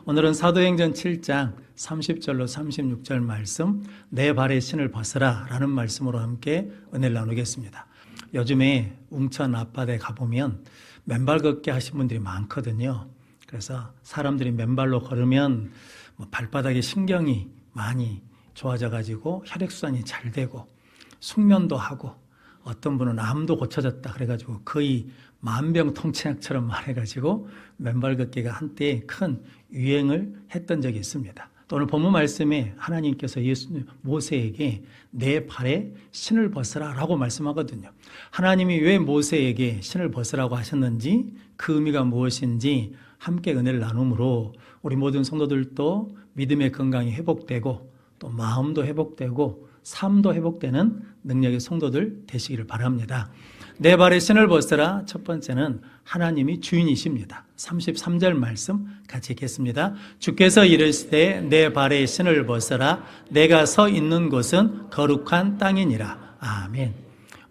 오늘은 사도행전 7장 30절로 36절 말씀, 내 발의 신을 벗으라 라는 말씀으로 함께 은혜를 나누겠습니다. 요즘에 웅천 앞바다에 가보면 맨발 걷기 하신 분들이 많거든요. 그래서 사람들이 맨발로 걸으면 발바닥에 신경이 많이 좋아져가지고 혈액순환이 잘 되고 숙면도 하고 어떤 분은 암도 고쳐졌다 그래가지고 거의 만병통치약처럼 말해가지고 맨발 걷기가 한때 큰 유행을 했던 적이 있습니다. 또 오늘 본문 말씀에 하나님께서 모세에게 내 발에 신을 벗으라 라고 말씀하거든요. 하나님이 왜 모세에게 신을 벗으라고 하셨는지, 그 의미가 무엇인지 함께 은혜를 나눔으로 우리 모든 성도들도 믿음의 건강이 회복되고 또 마음도 회복되고 삶도 회복되는 능력의 성도들 되시기를 바랍니다. 내 발에 신을 벗으라. 첫 번째는 하나님이 주인이십니다. 33절 말씀 같이 읽겠습니다. 주께서 이르시되 내 발에 신을 벗으라. 내가 서 있는 곳은 거룩한 땅이니라. 아멘.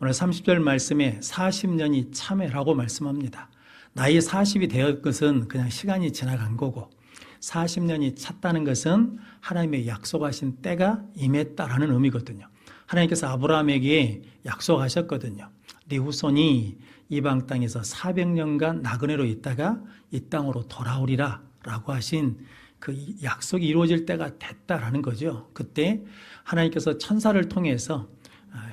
오늘 30절 말씀에 40년이 참회라고 말씀합니다. 나이 40이 되었 것은 그냥 시간이 지나간 거고 40년이 찼다는 것은 하나님의 약속하신 때가 임했다라는 의미거든요. 하나님께서 아브라함에게 약속하셨거든요. 네 후손이 이방 땅에서 400년간 나그네로 있다가 이 땅으로 돌아오리라 라고 하신 그 약속이 이루어질 때가 됐다라는 거죠. 그때 하나님께서 천사를 통해서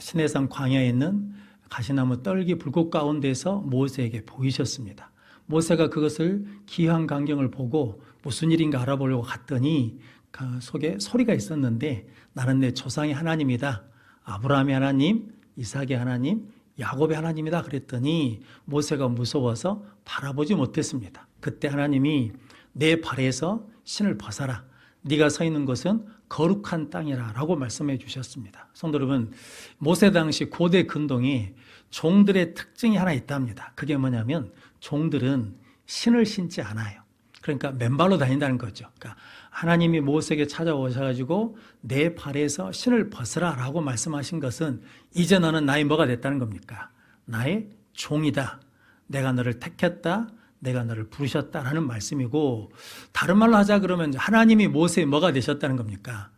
시내산 광야에 있는 가시나무 떨기 불꽃 가운데서 모세에게 보이셨습니다. 모세가 그것을 기이한 광경을 보고 무슨 일인가 알아보려고 갔더니 그 속에 소리가 있었는데 나는 내 조상의 하나님이다. 아브라함의 하나님, 이삭의 하나님, 야곱의 하나님이다 그랬더니 모세가 무서워서 바라보지 못했습니다. 그때 하나님이 내 발에서 신을 벗어라. 네가 서 있는 곳은 거룩한 땅이라 라고 말씀해 주셨습니다. 성도 여러분, 모세 당시 고대 근동에 종들의 특징이 하나 있답니다. 그게 뭐냐면 종들은 신을 신지 않아요. 그러니까 맨발로 다닌다는 거죠. 그러니까 하나님이 모세에게 찾아오셔가지고 내 발에서 신을 벗으라 라고 말씀하신 것은 이제 너는 나의 뭐가 됐다는 겁니까? 나의 종이다. 내가 너를 택했다. 내가 너를 부르셨다라는 말씀이고, 다른 말로 하자 그러면 하나님이 모세의 뭐가 되셨다는 겁니까?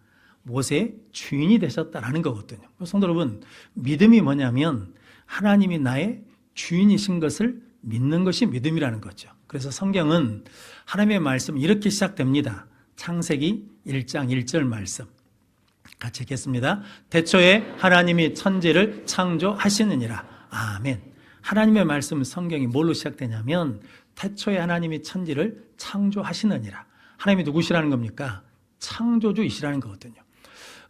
모세의 주인이 되셨다라는 거거든요. 성도 여러분, 믿음이 뭐냐면 하나님이 나의 주인이신 것을 믿는 것이 믿음이라는 거죠. 그래서 성경은 하나님의 말씀 이렇게 시작됩니다. 창세기 1장 1절 말씀 같이 읽겠습니다. 태초에 하나님이 천지를 창조하시느니라. 아멘. 하나님의 말씀 성경이 뭘로 시작되냐면 태초에 하나님이 천지를 창조하시느니라. 하나님이 누구시라는 겁니까? 창조주이시라는 거거든요.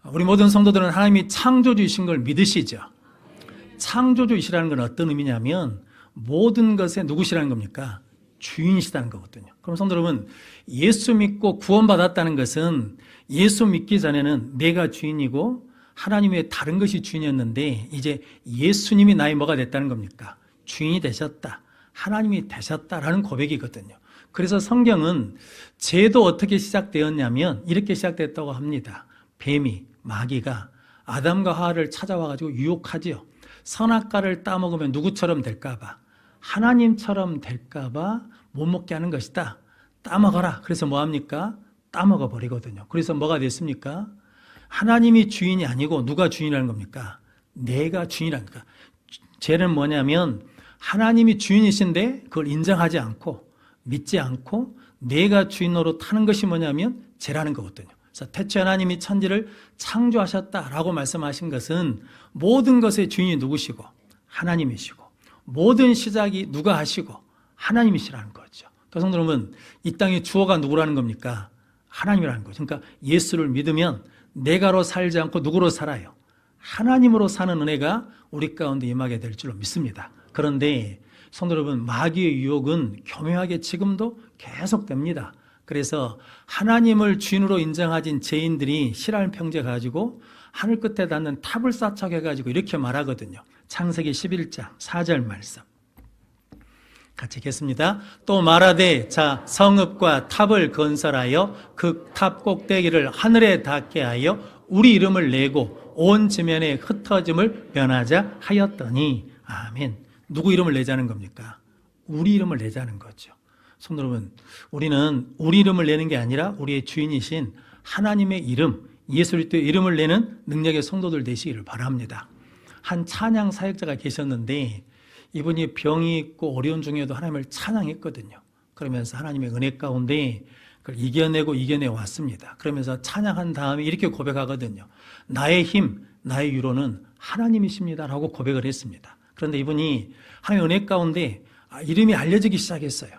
우리 모든 성도들은 하나님이 창조주이신 걸 믿으시죠? 창조주이시라는 건 어떤 의미냐면 모든 것에 누구시라는 겁니까? 주인이시다는 거거든요. 그럼 성도 여러분, 예수 믿고 구원받았다는 것은 예수 믿기 전에는 내가 주인이고 하나님의 다른 것이 주인이었는데 이제 예수님이 나의 뭐가 됐다는 겁니까? 주인이 되셨다. 하나님이 되셨다라는 고백이거든요. 그래서 성경은 죄도 어떻게 시작되었냐면 이렇게 시작됐다고 합니다. 뱀이, 마귀가 아담과 하와를 찾아와가지고 유혹하지요. 선악과를 따먹으면 누구처럼 될까봐, 하나님처럼 될까봐 못 먹게 하는 것이다. 따먹어라. 그래서 뭐합니까? 따먹어 버리거든요. 그래서 뭐가 됐습니까? 하나님이 주인이 아니고 누가 주인이라는 겁니까? 내가 주인이라는 겁니까? 죄는 뭐냐면 하나님이 주인이신데 그걸 인정하지 않고 믿지 않고 내가 주인으로 타는 것이 뭐냐면 죄라는 거거든요. 그래서 태초에 하나님이 천지를 창조하셨다라고 말씀하신 것은 모든 것의 주인이 누구시고 하나님이시고 모든 시작이 누가 하시고 하나님이시라는 거죠. 그러니까 성도 여러분, 이 땅의 주어가 누구라는 겁니까? 하나님이라는 거죠. 그러니까 예수를 믿으면 내가로 살지 않고 누구로 살아요? 하나님으로 사는 은혜가 우리 가운데 임하게 될 줄로 믿습니다. 그런데 성도 여러분, 마귀의 유혹은 교묘하게 지금도 계속됩니다. 그래서 하나님을 주인으로 인정하진 죄인들이 실할 평제 가지고 하늘 끝에 닿는 탑을 쌓쳐가지고 이렇게 말하거든요. 창세기 11장 4절 말씀 같이 읽겠습니다. 또 말하되 자 성읍과 탑을 건설하여 그 탑 꼭대기를 하늘에 닿게 하여 우리 이름을 내고 온 지면에 흩어짐을 면하자 하였더니. 아멘. 누구 이름을 내자는 겁니까? 우리 이름을 내자는 거죠. 성도 여러분, 우리는 우리 이름을 내는 게 아니라 우리의 주인이신 하나님의 이름, 예수 그리스도의 이름을 내는 능력의 성도들 되시기를 바랍니다. 한 찬양 사역자가 계셨는데 이분이 병이 있고 어려운 중에도 하나님을 찬양했거든요. 그러면서 하나님의 은혜 가운데 그걸 이겨내 왔습니다. 그러면서 찬양한 다음에 이렇게 고백하거든요. 나의 힘, 나의 위로는 하나님이십니다 라고 고백을 했습니다. 그런데 이분이 하나님의 은혜 가운데 이름이 알려지기 시작했어요.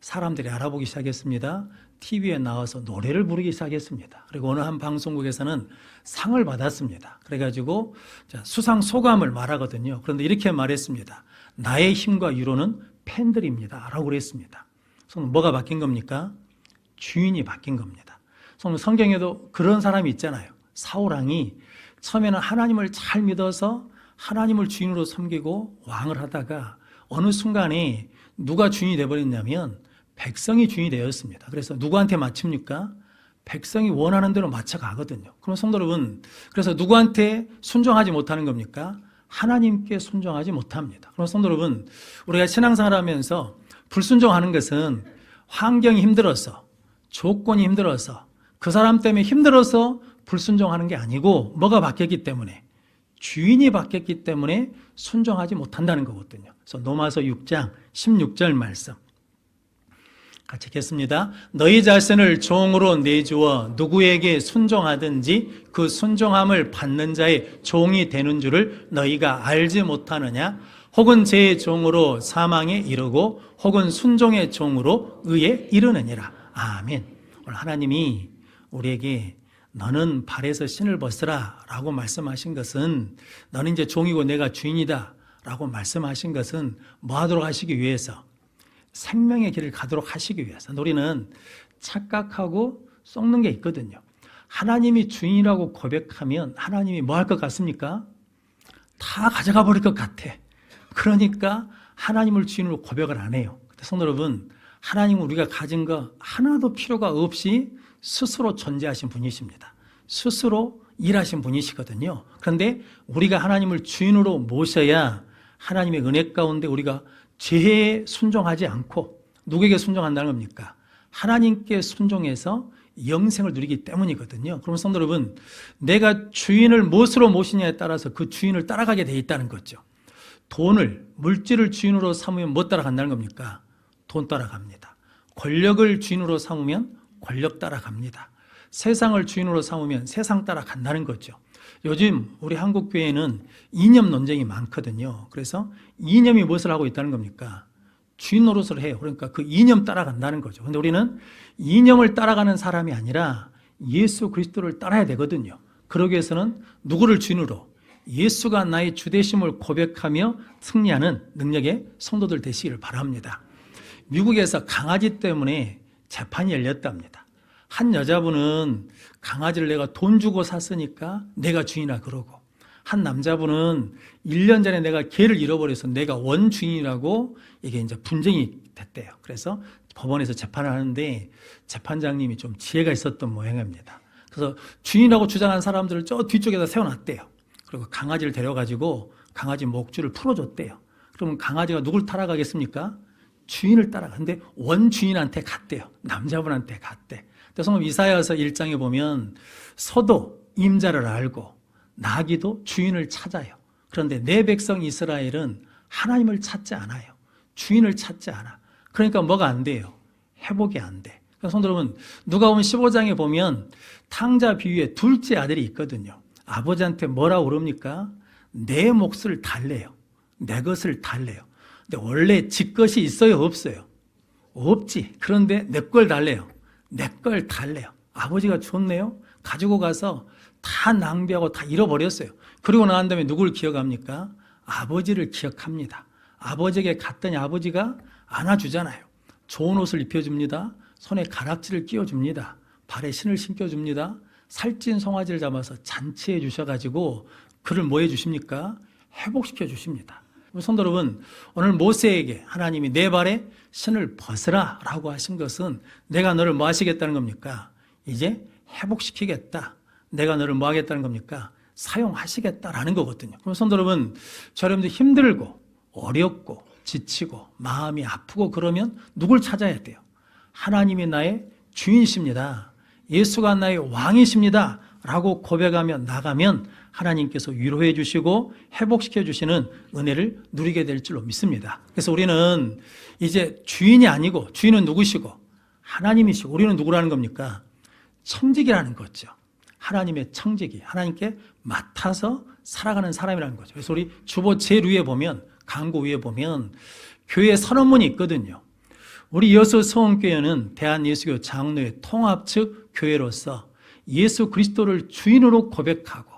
사람들이 알아보기 시작했습니다. TV에 나와서 노래를 부르기 시작했습니다. 그리고 어느 한 방송국에서는 상을 받았습니다. 그래가지고 수상 소감을 말하거든요. 그런데 이렇게 말했습니다. 나의 힘과 위로는 팬들입니다 라고 그랬습니다. 뭐가 바뀐 겁니까? 주인이 바뀐 겁니다. 성경에도 그런 사람이 있잖아요. 사울왕이 처음에는 하나님을 잘 믿어서 하나님을 주인으로 섬기고 왕을 하다가 어느 순간에 누가 주인이 되어버렸냐면 백성이 주인이 되었습니다. 그래서 누구한테 맞춥니까? 백성이 원하는 대로 맞춰가거든요. 그럼 성도 여러분, 그래서 누구한테 순종하지 못하는 겁니까? 하나님께 순종하지 못합니다. 그럼 성도 여러분, 우리가 신앙생활 하면서 불순종하는 것은 환경이 힘들어서, 조건이 힘들어서, 그 사람 때문에 힘들어서 불순종하는 게 아니고 뭐가 바뀌었기 때문에, 주인이 바뀌었기 때문에 순종하지 못한다는 거거든요. 그래서 로마서 6장 16절 말씀 같이 읽겠습니다. 너희 자신을 종으로 내주어 누구에게 순종하든지 그 순종함을 받는 자의 종이 되는 줄을 너희가 알지 못하느냐? 혹은 제 종으로 사망에 이르고 혹은 순종의 종으로 의에 이르느니라. 아멘. 오늘 하나님이 우리에게 너는 발에서 신을 벗으라 라고 말씀하신 것은, 너는 이제 종이고 내가 주인이다 라고 말씀하신 것은 뭐 하도록 하시기 위해서? 생명의 길을 가도록 하시기 위해서. 우리는 착각하고 썩는 게 있거든요. 하나님이 주인이라고 고백하면 하나님이 뭐 할 것 같습니까? 다 가져가 버릴 것 같아. 그러니까 하나님을 주인으로 고백을 안 해요. 성도 여러분, 하나님은 우리가 가진 거 하나도 필요가 없이 스스로 존재하신 분이십니다. 스스로 일하신 분이시거든요. 그런데 우리가 하나님을 주인으로 모셔야 하나님의 은혜 가운데 우리가 죄에 순종하지 않고 누구에게 순종한다는 겁니까? 하나님께 순종해서 영생을 누리기 때문이거든요. 그럼 성도 여러분, 내가 주인을 무엇으로 모시냐에 따라서 그 주인을 따라가게 돼 있다는 거죠. 돈을, 물질을 주인으로 삼으면 뭐 따라간다는 겁니까? 돈 따라갑니다. 권력을 주인으로 삼으면 권력 따라갑니다. 세상을 주인으로 삼으면 세상 따라간다는 거죠. 요즘 우리 한국교회는 이념 논쟁이 많거든요. 그래서 이념이 무엇을 하고 있다는 겁니까? 주인 노릇을 해요. 그러니까 그 이념 따라간다는 거죠. 그런데 우리는 이념을 따라가는 사람이 아니라 예수 그리스도를 따라야 되거든요. 그러기 위해서는 누구를 주인으로? 예수가 나의 주되심을 고백하며 승리하는 능력의 성도들 되시기를 바랍니다. 미국에서 강아지 때문에 재판이 열렸답니다. 한 여자분은 강아지를 내가 돈 주고 샀으니까 내가 주인이라 그러고, 한 남자분은 1년 전에 내가 개를 잃어버려서 내가 원주인이라고 이게 이제 분쟁이 됐대요. 그래서 법원에서 재판을 하는데 재판장님이 좀 지혜가 있었던 모양입니다. 그래서 주인이라고 주장한 사람들을 저 뒤쪽에다 세워놨대요. 그리고 강아지를 데려가지고 강아지 목줄을 풀어줬대요. 그러면 강아지가 누굴 따라가겠습니까? 주인을 따라가는데 원주인한테 갔대요. 남자분한테 갔대. 성경 이사야서 1장에 보면 소도 임자를 알고 나귀도 주인을 찾아요. 그런데 내 백성 이스라엘은 하나님을 찾지 않아요. 주인을 찾지 않아. 그러니까 뭐가 안 돼요? 회복이 안 돼. 성도 여러분, 누가복음 15장에 보면 탕자 비유에 둘째 아들이 있거든요. 아버지한테 뭐라고 그럽니까? 내 몫을 달래요. 내 것을 달래요. 근데 원래 지 것이 있어요? 없어요? 없지. 그런데 내 걸 달래요. 내 걸 달래요. 아버지가 줬네요. 가지고 가서 다 낭비하고 다 잃어버렸어요. 그리고 나간 다음에 누굴 기억합니까? 아버지를 기억합니다. 아버지에게 갔더니 아버지가 안아주잖아요. 좋은 옷을 입혀줍니다. 손에 가락지를 끼워줍니다. 발에 신을 신겨줍니다. 살찐 송아지를 잡아서 잔치해 주셔가지고 그를 뭐 해주십니까? 회복시켜 주십니다. 성도 여러분, 오늘 모세에게 하나님이 내 발에 신을 벗으라 라고 하신 것은 내가 너를 뭐 하시겠다는 겁니까? 이제 회복시키겠다. 내가 너를 뭐 하겠다는 겁니까? 사용하시겠다라는 거거든요. 그럼 성도 여러분, 저 여러분들 힘들고 어렵고 지치고 마음이 아프고 그러면 누굴 찾아야 돼요? 하나님이 나의 주인이십니다. 예수가 나의 왕이십니다. 라고 고백하며 나가면 하나님께서 위로해 주시고 회복시켜 주시는 은혜를 누리게 될 줄로 믿습니다. 그래서 우리는 이제 주인이 아니고 주인은 누구시고 하나님이시고 우리는 누구라는 겁니까? 청직이라는 거죠. 하나님의 청직이 하나님께 맡아서 살아가는 사람이라는 거죠. 그래서 우리 주보 제일 위에 보면 광고 위에 보면 교회 선언문이 있거든요. 우리 여수 서원교회는 대한예수교 장로회 통합 측 교회로서 예수 그리스도를 주인으로 고백하고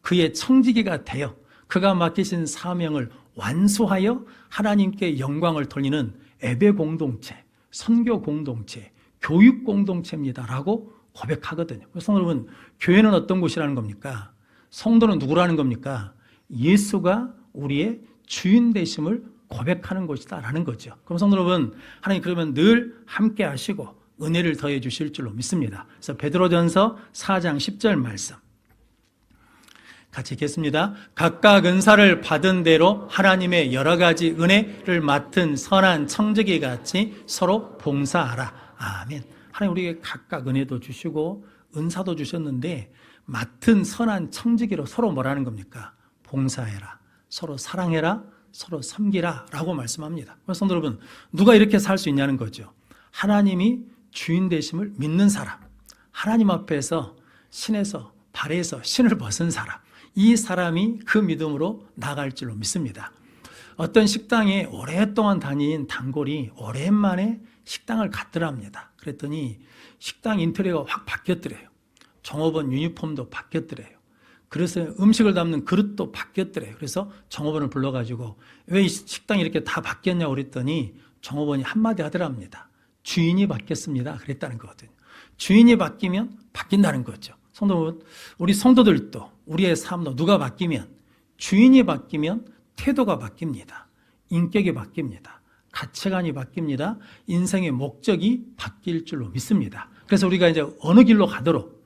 그의 청지기가 되어 그가 맡기신 사명을 완수하여 하나님께 영광을 돌리는 예배 공동체, 선교 공동체, 교육 공동체입니다라고 고백하거든요. 그래서 여러분, 교회는 어떤 곳이라는 겁니까? 성도는 누구라는 겁니까? 예수가 우리의 주인 되심을 고백하는 곳이다라는 거죠. 그럼 성도 여러분, 하나님 그러면 늘 함께 하시고 은혜를 더해 주실 줄로 믿습니다. 그래서 베드로전서 4장 10절 말씀 같이 읽겠습니다. 각각 은사를 받은 대로 하나님의 여러 가지 은혜를 맡은 선한 청지기 같이 서로 봉사하라. 아멘. 하나님 우리에게 각각 은혜도 주시고 은사도 주셨는데 맡은 선한 청지기로 서로 뭐라는 겁니까? 봉사해라. 서로 사랑해라. 서로 섬기라 라고 말씀합니다. 성도 여러분, 누가 이렇게 살 수 있냐는 거죠. 하나님이 주인 되심을 믿는 사람, 하나님 앞에서 신에서 발에서 신을 벗은 사람, 이 사람이 그 믿음으로 나갈 줄로 믿습니다. 어떤 식당에 오랫동안 다닌 단골이 오랜만에 식당을 갔더랍니다. 그랬더니 식당 인테리어가 확 바뀌었더래요. 종업원 유니폼도 바뀌었더래요. 그래서 음식을 담는 그릇도 바뀌었더래요. 그래서 종업원을 불러가지고 왜 이 식당이 이렇게 다 바뀌었냐고 그랬더니 종업원이 한마디 하더랍니다. 주인이 바뀌었습니다. 그랬다는 거거든요. 주인이 바뀌면 바뀐다는 거죠. 성도 여러분, 우리 성도들도 우리의 삶도 누가 바뀌면 주인이 바뀌면 태도가 바뀝니다. 인격이 바뀝니다. 가치관이 바뀝니다. 인생의 목적이 바뀔 줄로 믿습니다. 그래서 우리가 이제 어느 길로 가도록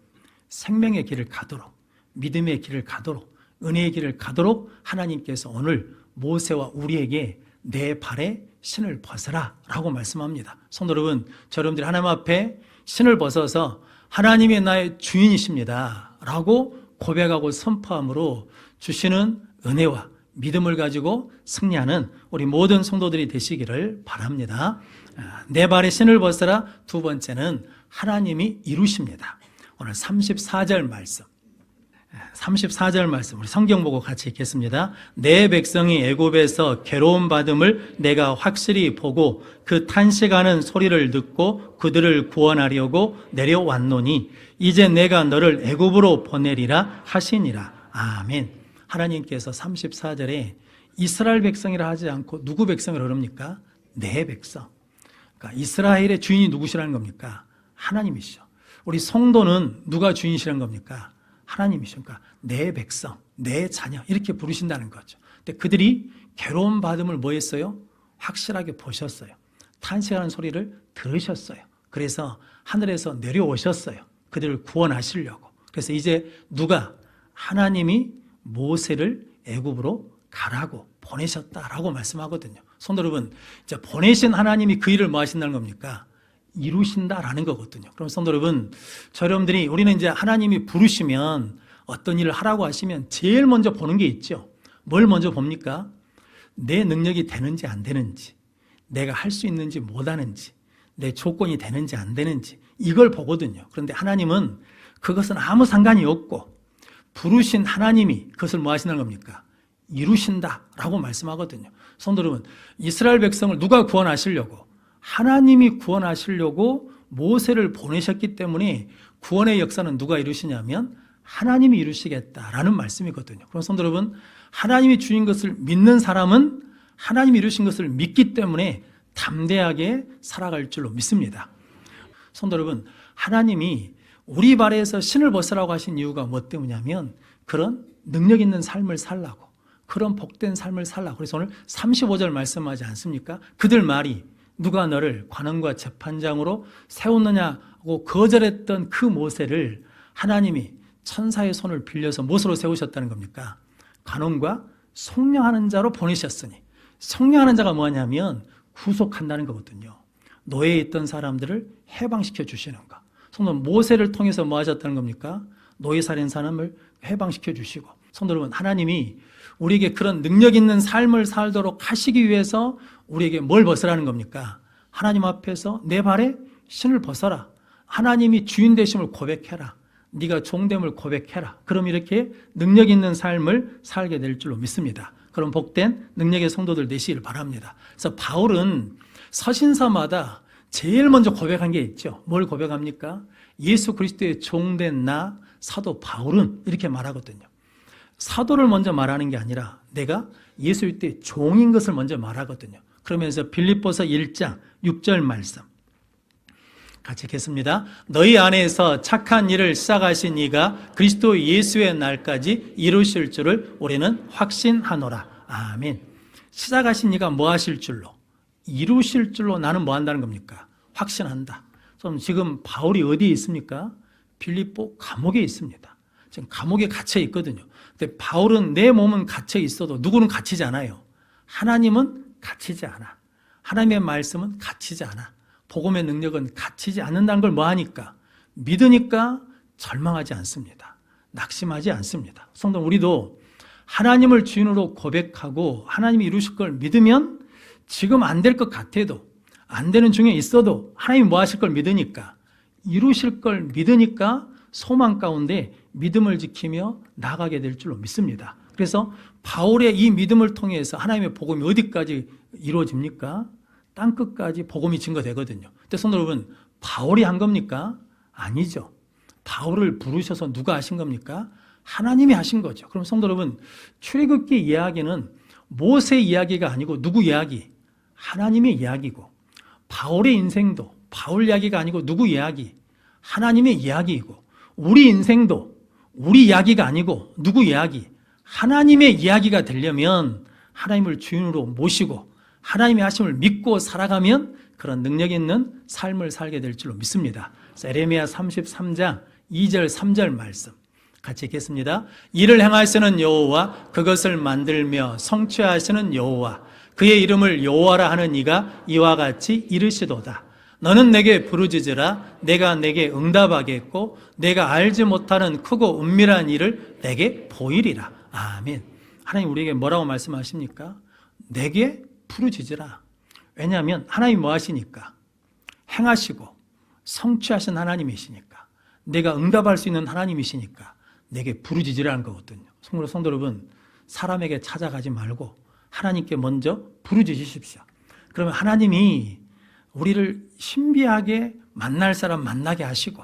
생명의 길을 가도록 믿음의 길을 가도록 은혜의 길을 가도록 하나님께서 오늘 모세와 우리에게 내 발에 신을 벗어라 라고 말씀합니다. 성도 여러분, 여러분들이 하나님 앞에 신을 벗어서 하나님이 나의 주인이십니다 라고 고백하고 선포함으로 주시는 은혜와 믿음을 가지고 승리하는 우리 모든 성도들이 되시기를 바랍니다. 내 발에 신을 벗어라. 두 번째는 하나님이 이루십니다. 오늘 34절 말씀. 34절 말씀 우리 성경 보고 같이 읽겠습니다. 내 백성이 애굽에서 괴로움 받음을 내가 확실히 보고 그 탄식하는 소리를 듣고 그들을 구원하려고 내려왔노니 이제 내가 너를 애굽으로 보내리라 하시니라. 아멘. 하나님께서 34절에 이스라엘 백성이라 하지 않고 누구 백성이라 그럽니까? 내 백성. 그러니까 이스라엘의 주인이 누구시라는 겁니까? 하나님이시죠. 우리 성도는 누가 주인이시라는 겁니까? 하나님이시죠. 그러니까 내 백성, 내 자녀 이렇게 부르신다는 거죠. 근데 그들이 괴로움 받음을 뭐 했어요? 확실하게 보셨어요. 탄식하는 소리를 들으셨어요. 그래서 하늘에서 내려오셨어요. 그들을 구원하시려고. 그래서 이제 누가 하나님이 모세를 애굽으로 가라고 보내셨다라고 말씀하거든요. 성도 여러분, 이제 보내신 하나님이 그 일을 뭐 하신다는 겁니까? 이루신다라는 거거든요. 그럼 성도 여러분, 여러분들이 우리는 이제 하나님이 부르시면 어떤 일을 하라고 하시면 제일 먼저 보는 게 있죠. 뭘 먼저 봅니까? 내 능력이 되는지 안 되는지, 내가 할 수 있는지 못 하는지, 내 조건이 되는지 안 되는지 이걸 보거든요. 그런데 하나님은 그것은 아무 상관이 없고 부르신 하나님이 그것을 뭐 하시는 겁니까? 이루신다라고 말씀하거든요. 성도 여러분, 이스라엘 백성을 누가 구원하시려고? 하나님이 구원하시려고 모세를 보내셨기 때문에 구원의 역사는 누가 이루시냐면 하나님이 이루시겠다라는 말씀이거든요. 그럼 성도 여러분, 하나님이 주인 것을 믿는 사람은 하나님이 이루신 것을 믿기 때문에 담대하게 살아갈 줄로 믿습니다. 성도 여러분, 하나님이 우리 발에서 신을 벗으라고 하신 이유가 뭐 때문이냐면 그런 능력 있는 삶을 살라고, 그런 복된 삶을 살라고. 그래서 오늘 35절 말씀하지 않습니까? 그들 말이 누가 너를 관원과 재판장으로 세웠느냐고 거절했던 그 모세를 하나님이 천사의 손을 빌려서 무엇으로 세우셨다는 겁니까? 관원과 속량하는 자로 보내셨으니 성령하는 자가 뭐냐면 구속한다는 거거든요. 노예에 있던 사람들을 해방시켜 주시는 거. 성도 모세를 통해서 뭐 하셨다는 겁니까? 노예 살인 사람을 해방시켜 주시고, 성도 여러분, 하나님이 우리에게 그런 능력 있는 삶을 살도록 하시기 위해서 우리에게 뭘 벗으라는 겁니까? 하나님 앞에서 내 발에 신을 벗어라. 하나님이 주인 되심을 고백해라. 네가 종됨을 고백해라. 그럼 이렇게 능력 있는 삶을 살게 될 줄로 믿습니다. 그럼 복된 능력의 성도들 되시길 바랍니다. 그래서 바울은 서신서마다 제일 먼저 고백한 게 있죠. 뭘 고백합니까? 예수 그리스도의 종된 나 사도 바울은 이렇게 말하거든요. 사도를 먼저 말하는 게 아니라 내가 예수 그리스도의 종인 것을 먼저 말하거든요. 그러면서 빌립보서 1장 6절 말씀 같이 읽겠습니다. 너희 안에서 착한 일을 시작하신 이가 그리스도 예수의 날까지 이루실 줄을 우리는 확신하노라. 아멘. 시작하신 이가 뭐 하실 줄로? 이루실 줄로 나는 뭐 한다는 겁니까? 확신한다. 그럼 지금 바울이 어디에 있습니까? 빌립보 감옥에 있습니다. 지금 감옥에 갇혀 있거든요. 근데 바울은 내 몸은 갇혀 있어도 누구는 갇히지 않아요. 하나님은 갇히지 않아. 하나님의 말씀은 갇히지 않아. 복음의 능력은 갇히지 않는다는 걸 뭐 하니까? 믿으니까 절망하지 않습니다. 낙심하지 않습니다. 성도 우리도 하나님을 주인으로 고백하고 하나님이 이루실 걸 믿으면 지금 안 될 것 같아도, 안 되는 중에 있어도 하나님이 뭐 하실 걸 믿으니까, 이루실 걸 믿으니까 소망 가운데 믿음을 지키며 나가게 될 줄로 믿습니다. 그래서 바울의 이 믿음을 통해서 하나님의 복음이 어디까지 이루어집니까? 땅끝까지 복음이 증거되거든요. 근데 성도 여러분, 바울이 한 겁니까? 아니죠. 바울을 부르셔서 누가 하신 겁니까? 하나님이 하신 거죠. 그럼 성도 여러분, 출애굽기 이야기는 모세 이야기가 아니고 누구 이야기? 하나님의 이야기고, 바울의 인생도 바울 이야기가 아니고 누구 이야기? 하나님의 이야기이고, 우리 인생도 우리 이야기가 아니고 누구 이야기? 하나님의 이야기가 되려면 하나님을 주인으로 모시고 하나님의 하심을 믿고 살아가면 그런 능력 있는 삶을 살게 될 줄로 믿습니다. 에레미야 33장 2절 3절 말씀 같이 읽겠습니다. 이를 행하시는 여호와, 그것을 만들며 성취하시는 여호와, 그의 이름을 여호와라 하는 이가 이와 같이 이르시도다. 너는 내게 부르짖으라. 내가 내게 응답하겠고 내가 알지 못하는 크고 은밀한 일을 내게 보이리라. 아멘. 하나님 우리에게 뭐라고 말씀하십니까? 내게 부르짖으라. 왜냐하면 하나님이 뭐 하시니까? 행하시고 성취하신 하나님이시니까, 내가 응답할 수 있는 하나님이시니까 내게 부르짖으라는 거거든요. 성도 여러분, 사람에게 찾아가지 말고 하나님께 먼저 부르짖으십시오. 그러면 하나님이 우리를 신비하게 만날 사람 만나게 하시고,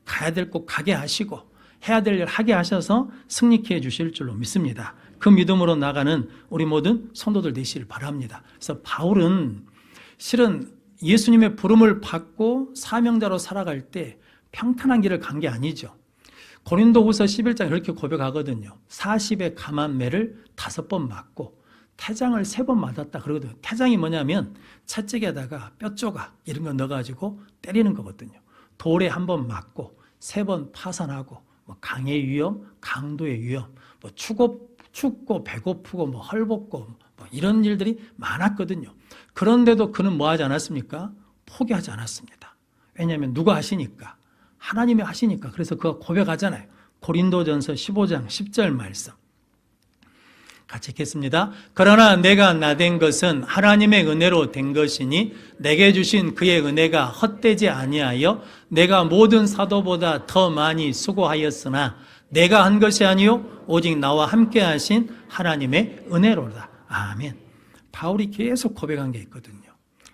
가야 될 곳 가게 하시고, 해야 될 일 하게 하셔서 승리케 해주실 줄로 믿습니다. 그 믿음으로 나가는 우리 모든 성도들 되시길 바랍니다. 그래서 바울은 실은 예수님의 부름을 받고 사명자로 살아갈 때 평탄한 길을 간 게 아니죠. 고린도후서 11장 이렇게 고백하거든요. 40의 감한 매를 5번 맞고 태장을 3번 맞았다 그러거든요. 태장이 뭐냐면 채찍에다가 뼈조각 이런 거 넣어가지고 때리는 거거든요. 돌에 1번 맞고 3번 파산하고, 뭐 강의 위험, 강도의 위험, 뭐 춥고 배고프고 뭐 헐벗고 뭐 이런 일들이 많았거든요. 그런데도 그는 뭐 하지 않았습니까? 포기하지 않았습니다. 왜냐하면 누가 하시니까? 하나님이 하시니까. 그래서 그가 고백하잖아요. 고린도전서 15장 10절 말씀 같이 읽겠습니다. 그러나 내가 나된 것은 하나님의 은혜로 된 것이니 내게 주신 그의 은혜가 헛되지 아니하여 내가 모든 사도보다 더 많이 수고하였으나 내가 한 것이 아니요 오직 나와 함께 하신 하나님의 은혜로다. 아멘. 바울이 계속 고백한 게 있거든요.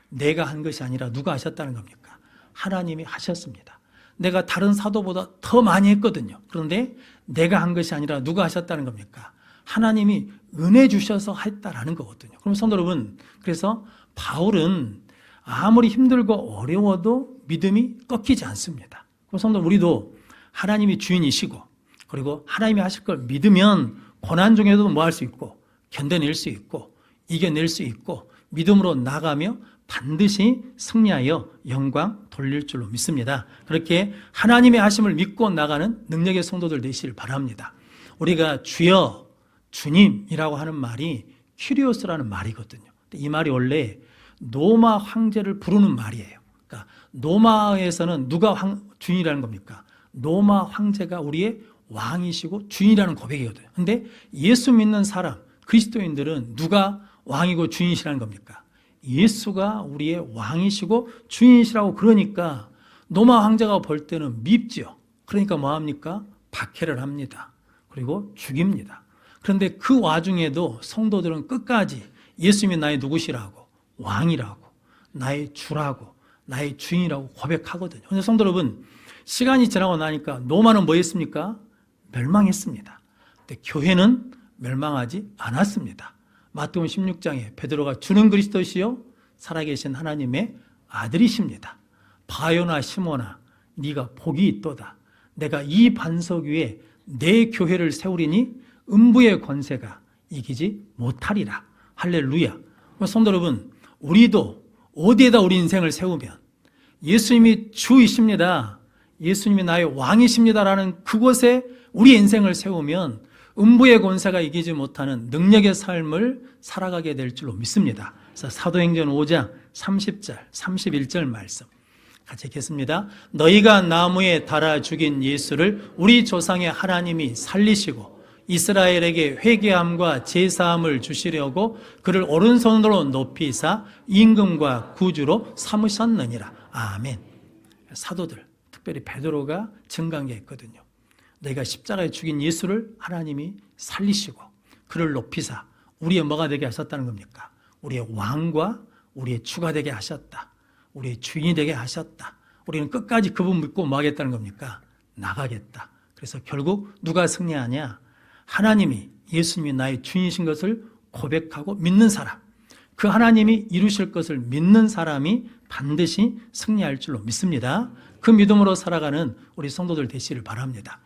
내가 한 것이 아니라 누가 하셨다는 겁니까? 하나님이 하셨습니다. 내가 다른 사도보다 더 많이 했거든요. 그런데 내가 한 것이 아니라 누가 하셨다는 겁니까? 하나님이 은혜 주셔서 했다라는 거거든요. 그럼 성도 여러분, 그래서 바울은 아무리 힘들고 어려워도 믿음이 꺾이지 않습니다. 그럼 성도 우리도 하나님이 주인이시고, 그리고 하나님이 하실 걸 믿으면 고난 중에도 뭐 할 수 있고, 견뎌낼 수 있고, 이겨낼 수 있고, 믿음으로 나가며 반드시 승리하여 영광 돌릴 줄로 믿습니다. 그렇게 하나님의 하심을 믿고 나가는 능력의 성도들 되시길 바랍니다. 우리가 주여, 주님이라고 하는 말이 큐리오스라는 말이거든요. 이 말이 원래 노마 황제를 부르는 말이에요. 그러니까 노마에서는 누가 주인이라는 겁니까? 노마 황제가 우리의 왕이시고 주인이라는 고백이거든요. 근데 예수 믿는 사람, 그리스도인들은 누가 왕이고 주인이시라는 겁니까? 예수가 우리의 왕이시고 주인이시라고. 그러니까 노마 황제가 볼 때는 밉지요. 그러니까 뭐합니까? 박해를 합니다. 그리고 죽입니다. 그런데 그 와중에도 성도들은 끝까지 예수님이 나의 누구시라고, 왕이라고, 나의 주라고, 나의 주인이라고 고백하거든요. 그런데 성도 여러분, 시간이 지나고 나니까 노마는 뭐 했습니까? 멸망했습니다. 근데 교회는 멸망하지 않았습니다. 마태복음 16장에 베드로가 주는 그리스도시요 살아계신 하나님의 아들이십니다. 바요나 시몬아, 네가 복이 있도다. 내가 이 반석 위에 내 교회를 세우리니 음부의 권세가 이기지 못하리라. 할렐루야. 성도 여러분, 우리도 어디에다 우리 인생을 세우면 예수님이 주이십니다, 예수님이 나의 왕이십니다라는 그곳에 우리 인생을 세우면 음부의 권세가 이기지 못하는 능력의 삶을 살아가게 될 줄로 믿습니다. 그래서 사도행전 5장 30절, 31절 말씀 같이 읽겠습니다. 너희가 나무에 달아 죽인 예수를 우리 조상의 하나님이 살리시고 이스라엘에게 회개함과 제사함을 주시려고 그를 오른손으로 높이사 임금과 구주로 삼으셨느니라. 아멘. 사도들, 특별히 베드로가 증거한 게 있거든요. 너희가 십자가에 죽인 예수를 하나님이 살리시고 그를 높이사 우리의 뭐가 되게 하셨다는 겁니까? 우리의 왕과 우리의 주가 되게 하셨다. 우리의 주인이 되게 하셨다. 우리는 끝까지 그분 믿고 뭐 하겠다는 겁니까? 나가겠다. 그래서 결국 누가 승리하냐? 하나님이, 예수님이 나의 주인이신 것을 고백하고 믿는 사람, 그 하나님이 이루실 것을 믿는 사람이 반드시 승리할 줄로 믿습니다. 그 믿음으로 살아가는 우리 성도들 되시기를 바랍니다.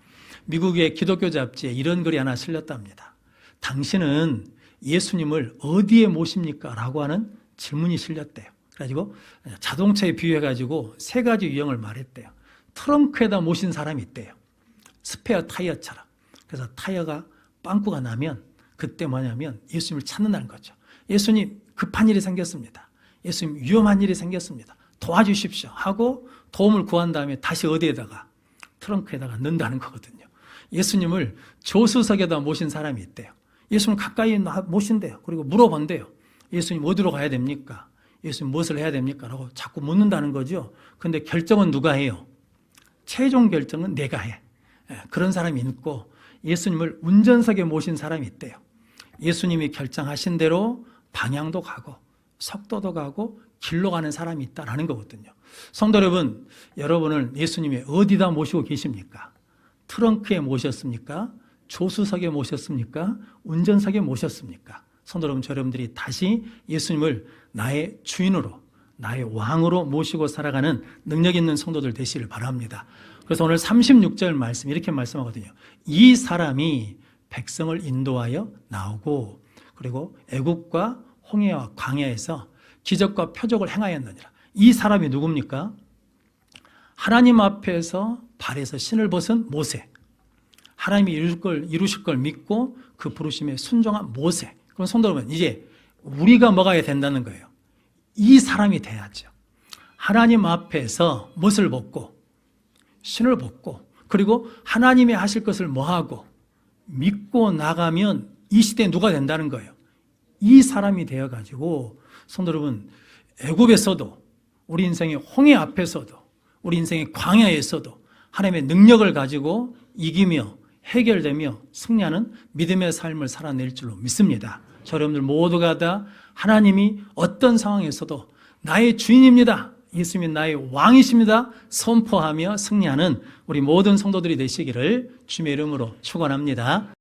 미국의 기독교 잡지에 이런 글이 하나 실렸답니다. 당신은 예수님을 어디에 모십니까? 라고 하는 질문이 실렸대요. 그래가지고 자동차에 비유해가지고 세 가지 유형을 말했대요. 트렁크에다 모신 사람이 있대요. 스페어 타이어처럼. 그래서 타이어가 빵꾸가 나면 그때 뭐냐면 예수님을 찾는다는 거죠. 예수님 급한 일이 생겼습니다. 예수님 위험한 일이 생겼습니다. 도와주십시오 하고 도움을 구한 다음에 다시 어디에다가? 트렁크에다가 넣는다는 거거든요. 예수님을 조수석에다 모신 사람이 있대요. 예수님 가까이 모신대요. 그리고 물어본대요. 예수님 어디로 가야 됩니까? 예수님 무엇을 해야 됩니까? 라고 자꾸 묻는다는 거죠. 그런데 결정은 누가 해요? 최종 결정은 내가 해. 그런 사람이 있고 예수님을 운전석에 모신 사람이 있대요. 예수님이 결정하신 대로 방향도 가고 속도도 가고 길로 가는 사람이 있다라는 거거든요. 성도 여러분, 여러분을 예수님이 어디다 모시고 계십니까? 트렁크에 모셨습니까? 조수석에 모셨습니까? 운전석에 모셨습니까? 성도 여러분, 여러분들이 다시 예수님을 나의 주인으로, 나의 왕으로 모시고 살아가는 능력 있는 성도들 되시길 바랍니다. 그래서 오늘 36절 말씀 이렇게 말씀하거든요. 이 사람이 백성을 인도하여 나오고 그리고 애국과 홍해와 광야에서 기적과 표적을 행하였느니라. 이 사람이 누굽니까? 하나님 앞에서 발에서 신을 벗은 모세. 하나님이 이루실 걸 믿고 그 부르심에 순종한 모세. 그럼 성도 여러분, 이제 우리가 뭐가 해야 된다는 거예요? 이 사람이 돼야죠. 하나님 앞에서 못을 벗고 신을 벗고 그리고 하나님이 하실 것을 뭐하고 믿고 나가면 이 시대에 누가 된다는 거예요? 이 사람이 되어가지고 성도 여러분, 애굽에서도 우리 인생의 홍해 앞에서도 우리 인생의 광야에서도 하나님의 능력을 가지고 이기며 해결되며 승리하는 믿음의 삶을 살아낼 줄로 믿습니다. 저 여러분들 모두가 다 하나님이 어떤 상황에서도 나의 주인입니다, 예수님이 나의 왕이십니다 선포하며 승리하는 우리 모든 성도들이 되시기를 주님의 이름으로 축원합니다.